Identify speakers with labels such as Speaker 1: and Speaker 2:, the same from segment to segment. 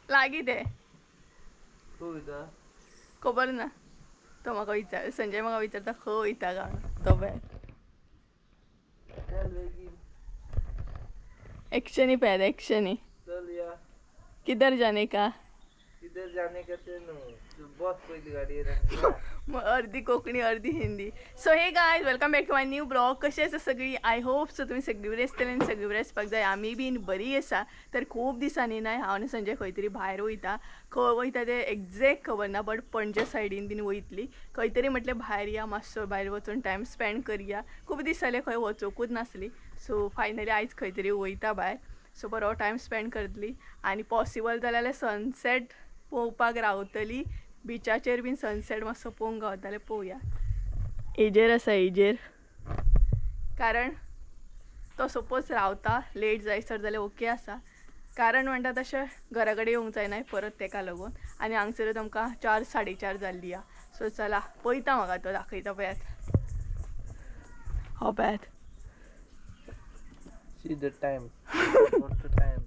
Speaker 1: लागी दे खबर ना तो म्हाका विचार संजय म्हाका विचारता खंय वयता गा तो पळय एक्शन ही पळय एक्शन ही किधर जाने का
Speaker 2: बहुत पहिली गाडी
Speaker 1: अर्धी कोंकणी अर्धी Hindi. So hey guys welcome back to my new blog. कशी आसा सगळी? आय होप सो तुमी सगळी बरी आसतली आनी सगळी बरी आसपाक जाय. आमी बीन बरी आसा. तर खूब दिसांनी नाय हांव आनी संजय खंय तरी भायर वयता. खंय वयता ते एक्झॅक्ट खबर ना बट पणजे सायडीन बीन वयतली खंय तरी म्हटलें भायर या मातसो भायर वचून टायम स्पेंड करया. खूब दीस जाले खंय वचोकूच नासली. सो फायनली आयज खंय तरी वयता भायर. सो बरो टायम स्पेंड करतली आनी पॉसिबल जाल्यार सनसेट पळोवपाक रावतली. बिचाचेर बीन सनसेट मातसो पळोवंक गावता जाल्यार पळोवया. हेजेर आसा हेजेर कारण तो सपोज रावता लेट जायसर जाल्यार ओके आसा. कारण म्हणटा तशें घरा कडेन येवंक जायना परत तेका लागून आनी हांगसर आमकां 4 4:30 जाल्ली आ. सो चला पळयता म्हाका तो दाखयता पळयात. हो पळयात
Speaker 2: see the time what the time.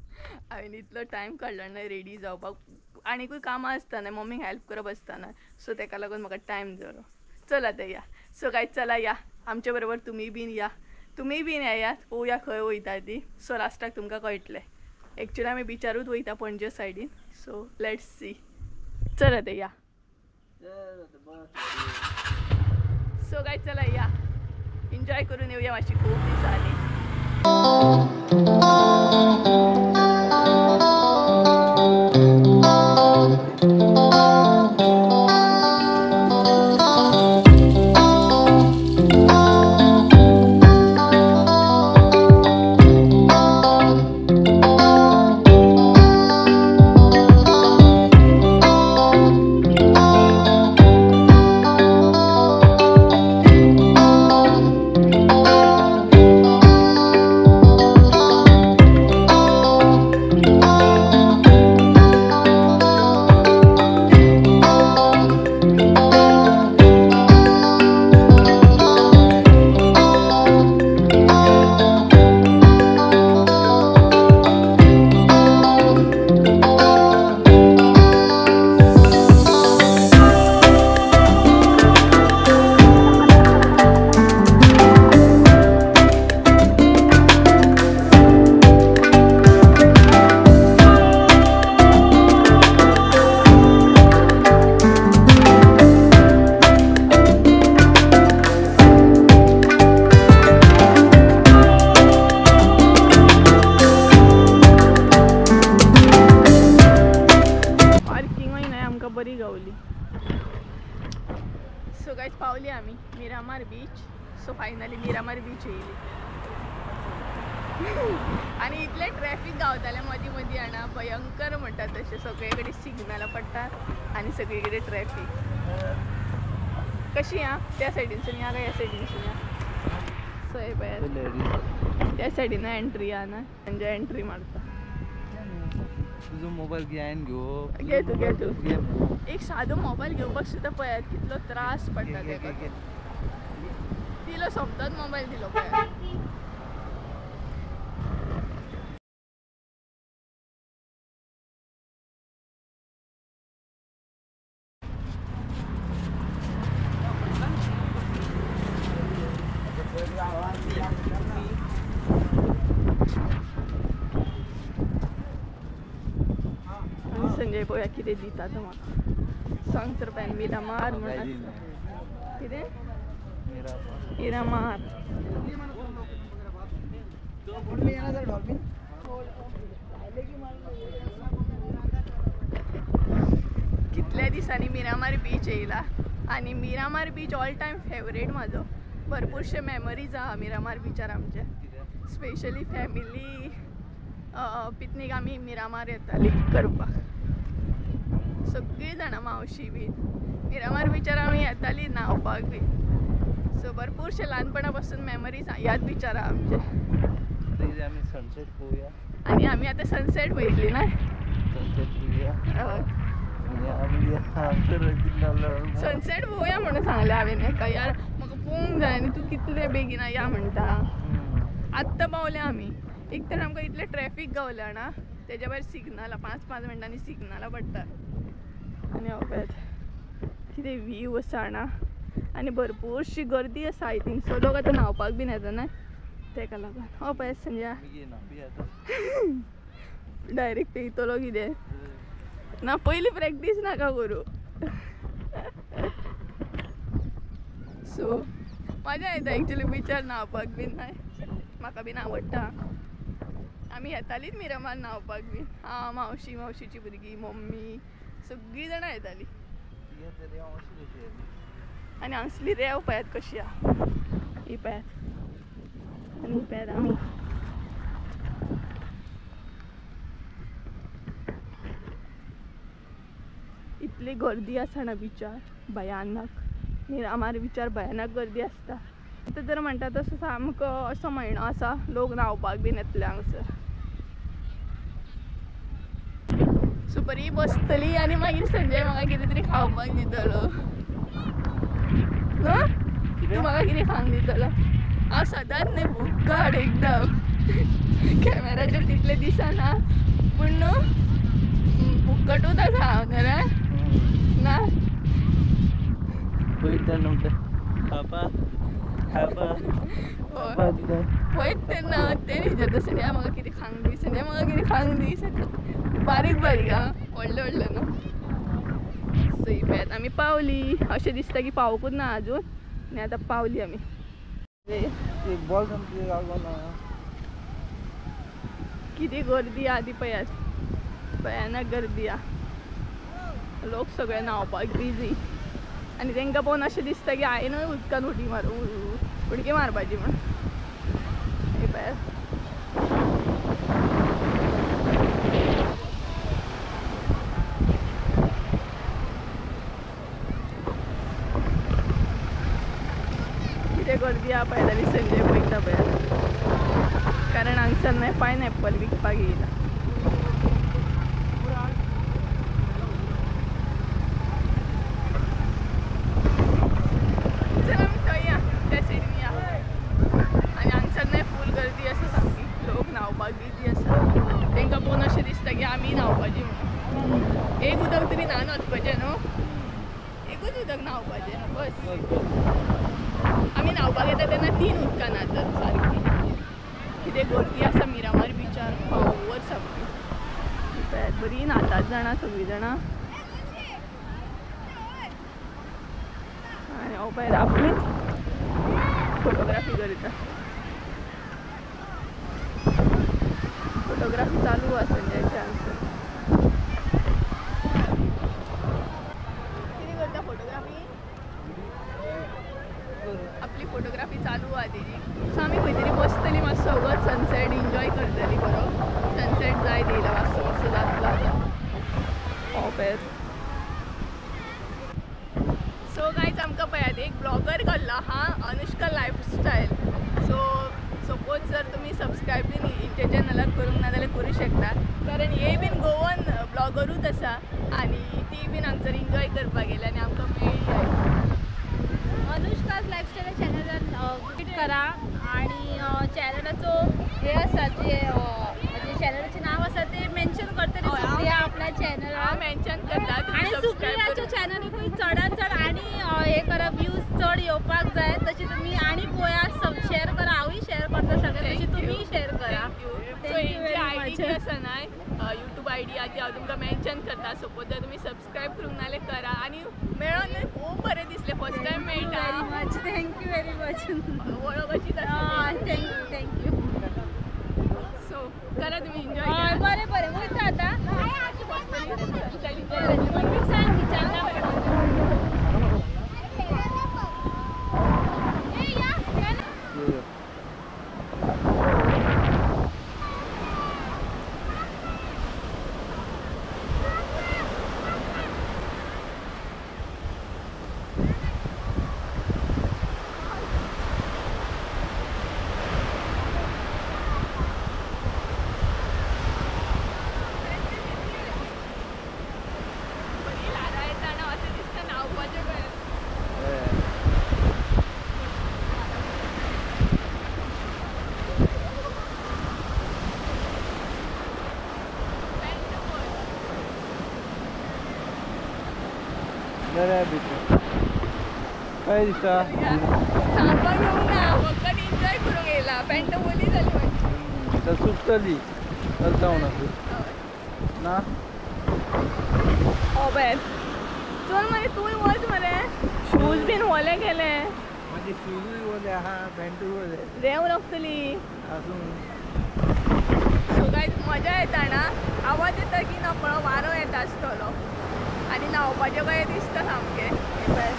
Speaker 1: हांवें इतलो टायम काडलो ना रेडी जावपाक. आनीकूय कामां आसता न्हय मम्मीक हेल्प करप आसता न्हय सो तेका लागून म्हाका टायम जालो. चल आतां या. सो गायज चला या आमचे बरोबर तुमी बीन या. तुमी बीन येयात पळोवया खंय वयता ती. सो लास्टाक तुमकां कळटलें. एक्चुली आमी बिचारूच वयता पणजे सायडीन. So let's see. चल आतां या. सो गायज चला या एन्जॉय करून येवया मातशी खूब दिसांनी. बरी गावली. सो गायज पावली आमी मिरामार बीच. सो फायनली मिरामार बीच येयली आनी इतले ट्रॅफिक गावताले मदीं मदीं हांगा भयंकर म्हणटा तशें सगळे कडेन सिग्नलां पडटात आनी सगळे कडेन ट्रॅफिक. कशी आं त्या सायडीनसून या काय ह्या सायडीनसून या. सो हे पळयात त्या सायडीन एंट्री आहा ना म्हणजे एंट्री मारता.
Speaker 2: तुझो मोबाईल घेवन
Speaker 1: घे तू एक सादो मोबाईल घेवपाक सुद्दां पळयात कितलो त्रास पडटा तेका. दिलो सोमतोच मोबाईल दिलो पळयात. संजय पळोवया कितें दिता तो म्हाका. सांग तर पळय मिरामार म्हणून कितें मिरामार. कितल्या दिसांनी मिरामार बीच येयला आनी मिरामार बीच ऑल टायम फेवरेट म्हाजो. भरपूरशे मेमरीज आहा मिरामार बीचार आमचे. स्पेशली फॅमिली पिकनीक आमी मिरामार येताली करपाक. सगळीं जाणां मावशी बीन मिरामार बीचार आमी येताली न्हावपाक बी. सो भरपूरशे ल्हानपणापासून मेमरीज याद बिचारा आमचे.
Speaker 2: पहिले आम्ही सनसेट पोहूया.
Speaker 1: आणि आम्ही आता सनसेट पळयतली ना.
Speaker 2: सनसेट पोहूया.
Speaker 1: हय.
Speaker 2: आणि आम्ही आमच्या रंगीत
Speaker 1: सनसेट पोवया म्हणून सांगले हांवें एका यार म्हाका पोवंक जाय आनी तूं कितले बेगीन या म्हणटा. आत्तां पावले आमी. एक तर आमकां इतलें ट्रॅफीक गावलें ना तेज्या भायर सिग्नलां 5-5 मिनटांनी सिग्नलां पडटा. आनी हांव पळयत कितें व्यू आसा ना. आनी भरपूरशी गर्दी आसा. आय थिंक सो लोक आतां न्हावपाक बीन येता ना तेका लागून. हो पळय संजय डायरेक्ट पेयतलो कितें ना. पयली प्रॅक्टीस नाका करूं. सो मजा येता एक्चुली बिचार न्हावपाक बीन. नाय म्हाका बीन आवडटा. आमी येतालीच मिरामार न्हावपाक बीन. हांव मावशी मावशीची भुरगीं मम्मी सगळीं जाणां येतालीं. आनी हांगसली रेंव पळयात कशी आहा. ही पळयात आनी ही पळयात आमी. इतली गर्दी आसा ना बिचार भयानक. मिरामार बिचार भयानक गर्दी आसता. आतां तर म्हणटा तसो सामको असो म्हयनो आसा लोक न्हावपाक बीन येतले हांगसर. सो बरी बसतली आनी मागीर संजय म्हाका कितें तरी खावपाक दितलो. तूं म्हाका कितें खावंक दितलो. हांव सदांच न्ही भुक्काड एकदम. कॅमेराचेर तितले दिसना पूण न्हू भुक्कटूच आसा हांव न्हू रे ना.
Speaker 2: पळयता न्हू खावपा
Speaker 1: पळयत तेन्ना तें विचारता संजय म्हाका कितें खावंक दी. संजय म्हाका कितें खावंक दी. बारीक बारीक आं व्हडले व्हडले न्हू. सो ही पळयात आमी पावली. अशें दिसता की पावूंकूच ना आजून आनी आतां पावली आमी.
Speaker 2: एक बॉल संपली ना.
Speaker 1: किती गर्दी आहा ती पळयात. भयानक गर्दी आहा. लोक सगळे न्हावपाक बिजी. आनी तांकां पळोवन अशें दिसता की हांवें उदकान उडकी मारपाची म्हण. हे पळयात कितें गर्दी आहा पळयताली संजय पळयता पळयात. कारण हांगसर न्हय पायनएप्पल विकपाक येयला. चल आमी थंय या त्या सायडीन या. आनी हांगसर न्हय फूल गर्दी आसा सामकी. लोक न्हावपाक बिजी आसा. तांकां पळोवन अशें दिसता की आमी न्हावपाची म्हणून. एक उदक तरी न्हावन वचपाचें न्हू. एकूच उदक न्हावपाचें बस. आमी न्हावपाक येता तेन्ना 3 उदकां न्हातात सारकी. कितें गर्दी आसा मिरामार बिचार पावर सामकी. पळयात बरी न्हातात जाणां सगळीं जाणां. आनी हांव पळयात आपलीच फोटोग्राफी करता. फोटोग्राफी चालू आसा संजयची हांगसर. कितें करता फोटोग्राफी. आपली फोटोग्राफी चालू आहा तेजी. सो आमी खंय तरी बसतली मातसो वगत सनसेट एन्जॉय करतली बरो. सनसेट जाय येयला मातसो मातसो जातलो आतां. हांव पळयात. सो गायज आमकां पळयात एक ब्लॉगर घडलो हा अनुष्का लायफस्टायल. सो सपोज जर तुमी सबस्क्रायब बीन हेंच्या चॅनलाक करूंक ना जाल्यार करूं शकता. कारण हे बीन गोवन ब्लॉगरूच आसा आनी ती बीन हांगसर एन्जॉय करपाक गेली आनी आमकां मेळ्ळी.
Speaker 3: अनुष्काज लायफस्टाईल चॅनलान विजीट करा. आणि चॅनलाचो हे आसा जे म्हणजे चॅनलाचें नाव आसा ते मेन्शन करतली सुप्रिया आपल्या चॅनलार
Speaker 1: मेन्शन करता.
Speaker 3: आणि सुप्रियाच्या चॅनलाकूय चडांत चड आनी हे करा व्ह्यूज चड येवपाक जाय तशी तुमी आनी पळया शेअर करा. हांवूय शेअर करता सगळें तशी तुमीय शेअर करा.
Speaker 1: सो हेंची आयडी जी आसा ना यूट्यूब आयडी आहा ती हांव तुमकां मेन्शन करता. सपोज जर तुमी सबस्क्रायब करूंक ना जाल्यार करा. आनी मेळोन खूब बरें दिसलें. फर्स्ट टायम मेळटा.
Speaker 3: Thank you very much.
Speaker 1: वळख अशी
Speaker 3: थँक्यू.
Speaker 1: सो करा तुमी एन्जॉय.
Speaker 3: हय बरें बरें वयता आतां. सांग विचारता.
Speaker 2: काय दिसता
Speaker 1: सांगपाक येऊंक ना फक्त एन्जॉय करूंक येयला पॅन्ट ओली जाली मातशी
Speaker 2: तर सुटतली चलता म्हणा तू ना
Speaker 1: हो बॅट चल मरे तूंय वच मरे शूज बीन ओले केले
Speaker 2: माझे शूजूय ओले आहा पॅन्टूय ओले
Speaker 1: रेंव लागतली
Speaker 2: अजून
Speaker 1: सो गायज मजा येता ना आवाज येता की नकळो वारो येता आसतलो आनी न्हांवपाचें कशें दिसता सामकें हे पळय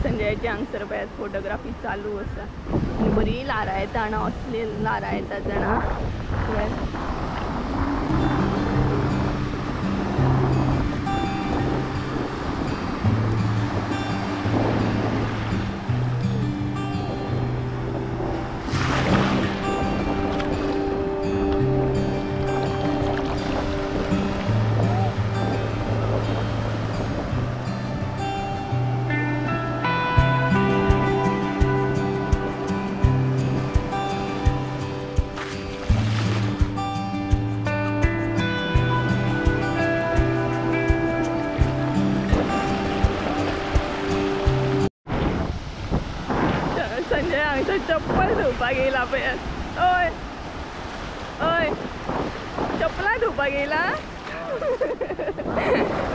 Speaker 1: संजयाची हांगसर पळयात फोटोग्राफी चालू आसा आनी बरी लारां येता जाणा असली लारां येतात जाणा संजय हांगसर चप्पल धुवपाक येयला पळयात ओय ओय चप्पलां धुवपाक येयला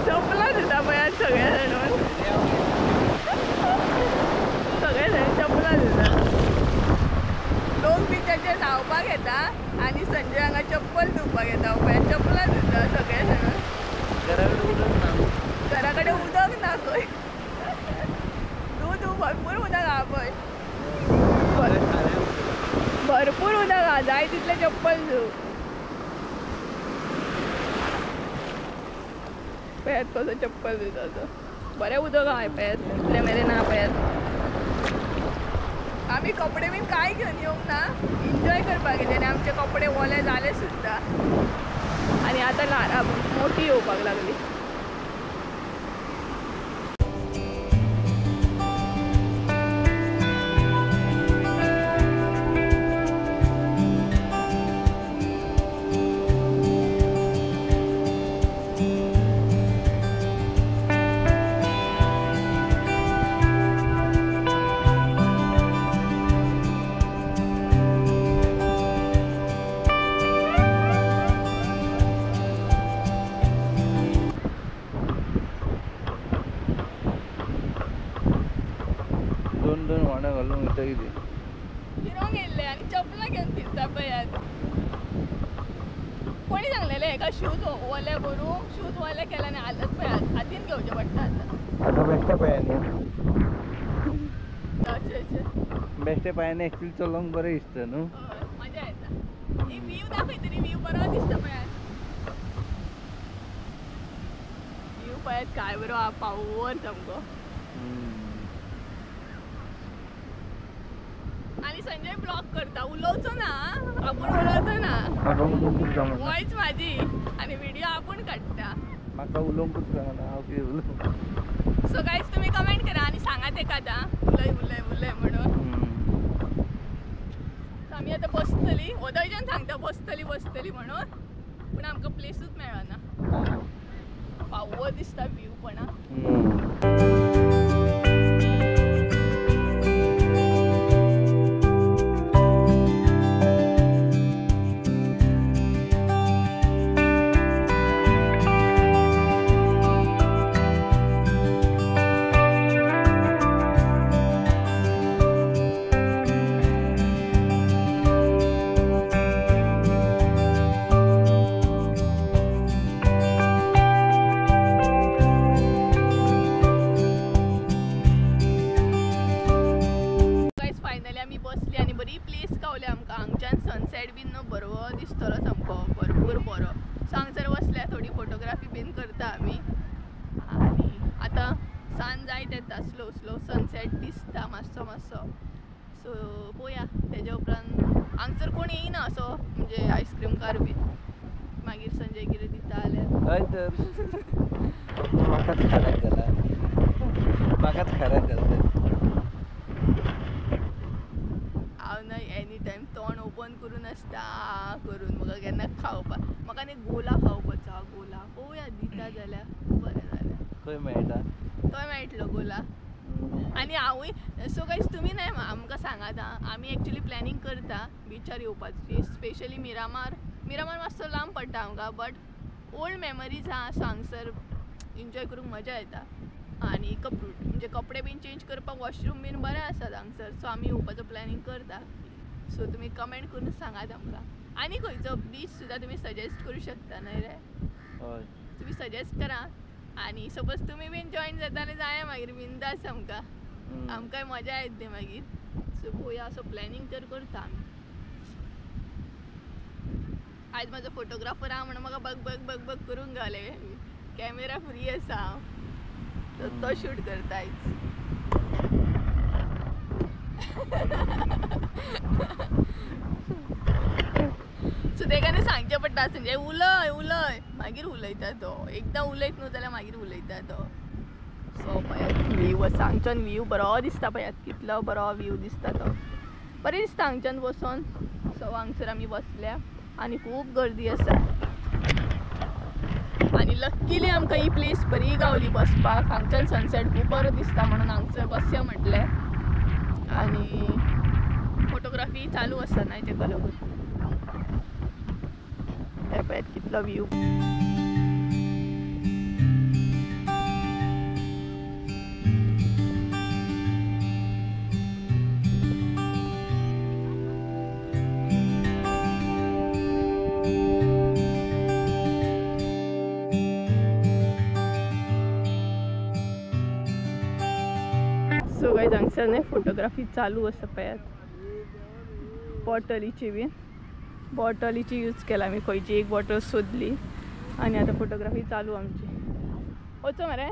Speaker 1: चप्पलां धुता पळयात सगळे जाण सगळे जाण चप्पलां धुता लोक बिचाचे न्हांवपाक येता आनी संजय हांगा चप्पल धुवपाक येता पळयात चप्पलां धुता सगळे जाण घरा कडेन उदक ना खंय धू भरपूर उदक आहा पळय भरपूर उदक आहा जाय तितले चप्पल धू पळयात कसो चप्पल धुता तो बरें उदक आहा पळयात इतले मेरेन ना पळयात आमी कपडे बीन कांय घेवन येवंक ना एन्जॉय करपाक येता आनी आमचे कपडे ओले जाले सुद्दां आनी आतां लारां मोठी येवपाक लागली
Speaker 2: दोन वाड्या घालून वयता कितें
Speaker 1: फिरोंक येयल्ले आनी चपलां घेवन फिरता पळयात कोणी सांगलेलें हेका शूज ओले करूंक शूज ओले केले आनी हालत पळयात हातीन घेवचे पडटा आतां
Speaker 2: बेश्टे पांयांनी
Speaker 1: अशें
Speaker 2: बेश्टे पांयांनी एक्चुअली चलोवंक बरें दिसता न्हू
Speaker 1: मजा येता ही व्यू दाखय तरी व्यू बरो दिसता पळयात व्यू पळयात काय बरो आहा पावर सामको आणि संजय ब्लॉग करता उलोवचो ना आपण उलोवचो ना वॉइस माझी आणि व्हिडिओ आपण काढता
Speaker 2: म्हाका उलोवंकूच कळना हांव कितें उलोवं
Speaker 1: सो गायज तुम्ही कमेंट करा आणि सांगात एखादा उलय म्हणून आम्ही आता बसतली ओदयच्यान सांगता बसतली म्हणून पण आमकां प्लेसूच मेळना पावर दिसता व्यू पण बसल्या थोडी फोटोग्राफी बीन करता आम्ही. आणि आता सांज जायत येता स्लो स्लो सनसेट दिसता मातसो मातसो. सो पळोवया तेज्या उपरांत हांगसर कोण येयना असो म्हणजे आयस्क्रीम कार बी. मागीर संजय कितें दिता जाल्यार
Speaker 2: हय तर म्हाकाच खाराक घाला म्हाकाच खाराक घालता.
Speaker 1: हांव न्हय एनी टायम तोंड ओपन करून आसता करून म्हाका केन्ना खावपाक म्हाका न्ही गोला खावपाचो हा गोला. पळोवया दिता जाल्यार बरें जालें.
Speaker 2: खंय मेळटा?
Speaker 1: तो मेळटलो गोला. आनी हांवूय सो गायज तुमी न्हय आमकां सांगात आं. आमी एक्चुली प्लॅनिंग करता बिचार येवपाची स्पेशली मिरामार मातसो लांब पडटा आमकां बट ओल्ड मेमरीज आहा सो हांगसर एन्जॉय करूंक मजा येता. आनी म्हणजे कपडे बीन चेंज करपाक वॉशरूम बीन बरें आसात हांगसर सो आमी येवपाचो प्लॅनिंग करता. सो तुमी कमेंट करून सांगात आमकां. आनी खंयचो बीच सुद्दां तुमी सजेस्ट करूं शकता न्हय रे.
Speaker 2: हय
Speaker 1: तुमी सजेस्ट करा. आनी सपोज तुमी बीन जॉयन जाता जाल्यार जाया मागीर बिंदास आमकांय मजा येतली मागीर. सो पळोवया असो प्लॅनिंग तर करता आमी. आयज म्हाजो फोटोग्राफर आहा म्हणून म्हाका बग बग बग बग करूंक गावले. कॅमेरा फ्री आसा हांव सो तो शूट करता आयज. सो तेका सांगचें पडटा संजय उलय उलय मागीर उलयता तो. एकदां उलयत न्हू जाल्यार मागीर उलयता तो. सो पळयात व्यू हांगच्यान व्यू बरो दिसता. पळयात कितलो बरो व्यू दिसता तो. बरें दिसता हांगच्यान बसून. सो हांगसर आमी बसल्या आनी खूब गर्दी आसा. आनी लक्कीली आमकां ही प्लेस बरी गावली बसपाक. हांगच्यान सनसेट खूब बरो दिसता म्हणून हांगसर बसया म्हटलें. आनी फोटोग्राफी चालू आसा न्हय तेका लागून. हे पळयात कितलो व्यू. सो गायज हांगसर न्हय फोटोग्राफी चालू आसा पळयात. बॉटलीची बीन बॉटलीची यूज केला आमी. खंयची एक बॉटल सोदली आनी आतां फोटोग्राफी चालू आमची. वचो मरे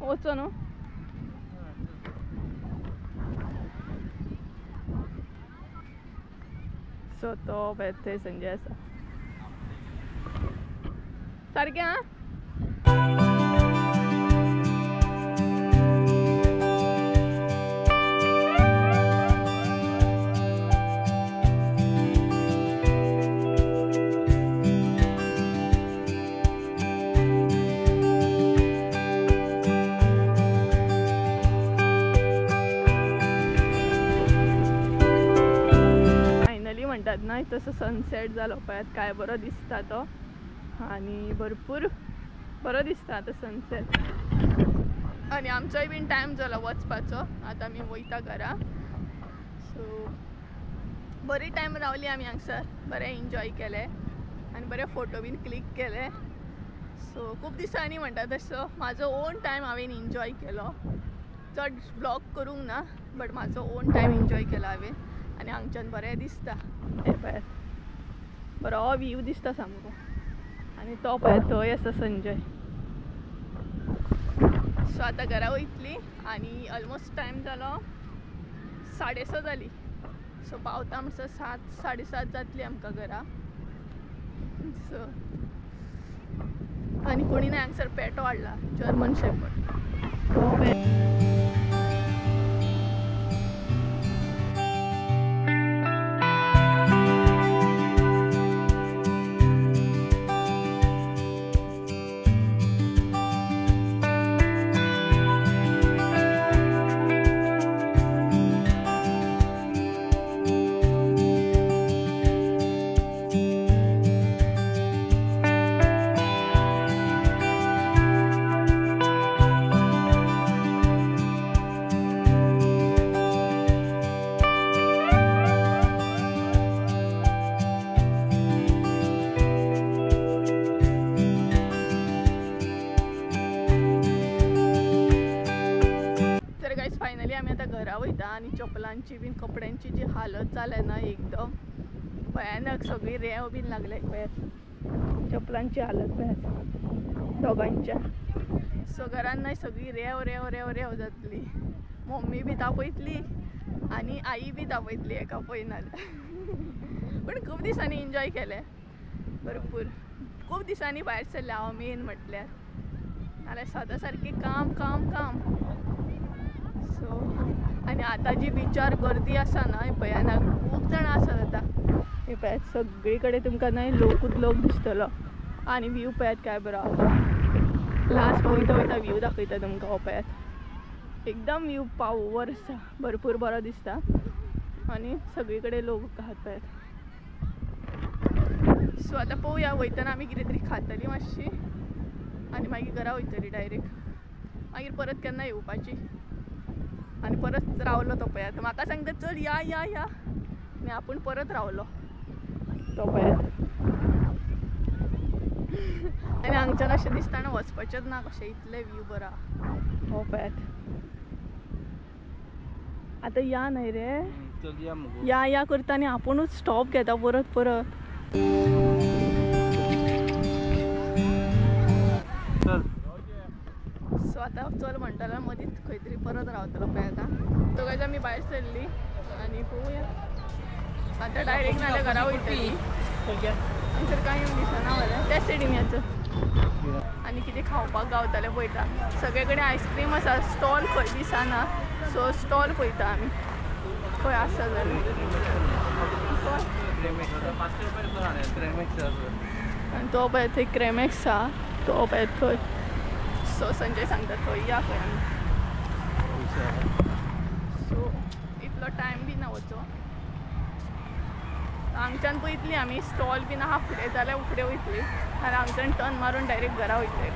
Speaker 1: वचो न्हू. सो तो पळयात थंय संजय आसा सारकें आं. म्हणटात ना तसो सनसेट जालो पळयात काय बरो दिसता तो. आनी भरपूर बरो दिसता आतां सनसेट. आनी आमचोय बीन टायम जालो वचपाचो. आतां आमी वयता घरा. सो बरी टायम रावली आमी हांगसर. बरें एन्जॉय केलें आनी बरे फोटो बीन क्लिक केले. सो खूब दिसांनी म्हणटा तसो म्हाजो ओन टायम हांवें एन्जॉय केलो. चड ब्लॉग करूंक ना बट म्हाजो ओन टायम एन्जॉय केलो हांवें. आनी हांगच्यान बरें दिसता. हे पळयात बरो व्यू दिसता सामको. आनी तो पळयात थंय आसा संजय. सो आतां घरा वयतली आनी ऑलमोस्ट टायम जालो 6:30 जाली. सो पावता म्हणसर 7 7:30 जातली आमकां घरा. सो आनी कोणी ना हांगसर पेटो हाडला जर्मन शेपर्ड. फायनली आमी आतां घरा वयता. आनी चपलांची बीन कपड्यांची जी हालत जाल्या ना एकदम भयानक. सगळी रेंव बीन लागल्या पळयात चपलांची हालत बेस दोगांच्या. सो घरान नाही सगळी रेव रेव रेव रेव जातली. मम्मी बी तापयतली आणि आई बी तापयतली एका पयनान. पण खूप दिसांनी एन्जॉय केले भरपूर. खूप दिसांनी भायर सरले हांव मेन म्हटल्यार. नाल्यार सदां सारकी काम काम काम. सो आणि आता जी बिचार गर्दी आसा ना भयानक. खूप जाणां आसात आता. हे पळयात सगळीकडे तुमकां न्हय लोकूच लोक दिसतलो. आणि व्यू पळयात काय बरो आसा. लास्ट वयता वयता व्यू दाखयता तुमकां. हो पळयात एकदम व्यू पावर आसा. भरपूर बरो दिसता आणि सगळीकडे लोक आहात पळयात. सो आतां पळोवया वयतना आमी कितें तरी खातली मातशी आणि मागीर घरा वयतली डायरेक्ट. मागीर परत केन्ना येवपाची आणि परत रावलो तो पळयात. म्हाका सांगता चल या या या आणि आपूण परत रावलो तो पळयात. आणि हांगच्यान अशें दिसताना वचपाचेंच ना कशें इतले व्यू बरा. हो पळयात आतां या न्हय रे. या या करता आनी आपुणूच स्टॉप घेता परत परत. सो आतां चल म्हणटालो मदींच खंय तरी परत रावतलो पळय. आतां दोगांय आमी भायर सरली आनी पळोवया आतां डायरेक्ट नाल्यार घरा वयतली. हांगसर कांय दिसना मरे त्या स्टेडियमाचो. आनी कितें खावपाक गावतलें पळयता. सगळे कडेन आयस्क्रीम आसा. स्टॉल खंय दिसना. सो स्टॉल पळयता आमी खंय आसा जाल्यार. आनी तो पळय थंय क्रेमॅक्स आहा. तो पळय थंय. सो संजय सांगता थंय या खंय आमी. सो इतलो टायम बी ना वचो. हांगच्यान पळयतली आमी स्टॉल बीन आहा फुडें जाल्यार फुडें वयतली आनी हांगच्यान टर्न मारून डायरेक्ट घरा वयतली.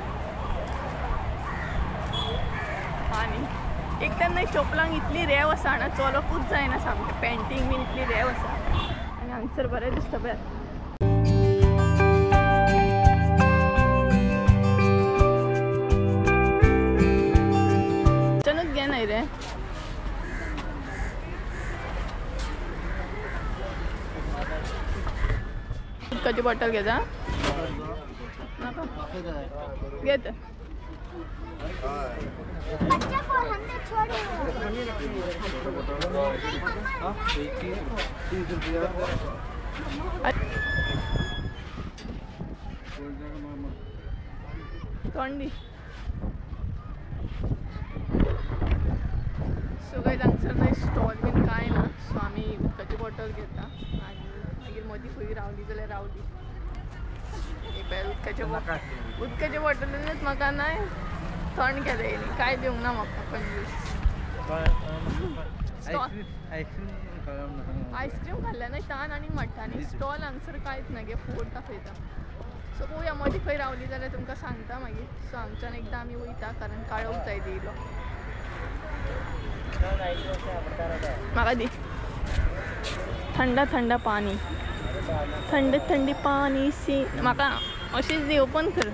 Speaker 1: आनी एक तर न्हय चपलांक इतली रेव आसा हांगा चलोकूच जायना सामकें. पेंटींग बीन इतली रेव आसा आनी हांगसर बरें दिसता पळय. चनूच घे न्हय रे. उदकाची बॉटल घेता नाका घे तर. थंडी. सो गायज हांगसर न्हय स्टॉल बीन कांय ना. सो आमी उदकाची बॉटल घेता आनी मागीर मदीं खंय रावली जाल्यार रावली. एक वेळ उदकाच्या बॉटलीनूच म्हाका न्हय थंड केलें येयली. कांय दिवंक ना म्हाका कंजूस. आयस्क्रीम खाल्लें न्हय तान आनी मठ्ठांनी. स्टॉल हांगसर कांयच ना गे फूड दाखयता. सो पळोवया मदीं खंय रावली जाल्यार तुमकां सांगता मागीर. सो हांगच्यान एकदां आमी वयता कारण काळोख जाय दिलो. म्हाका दी थंड थंड पाणी. थंड थंडी पाणी सी म्हाका अशीच दी. ओपन कर.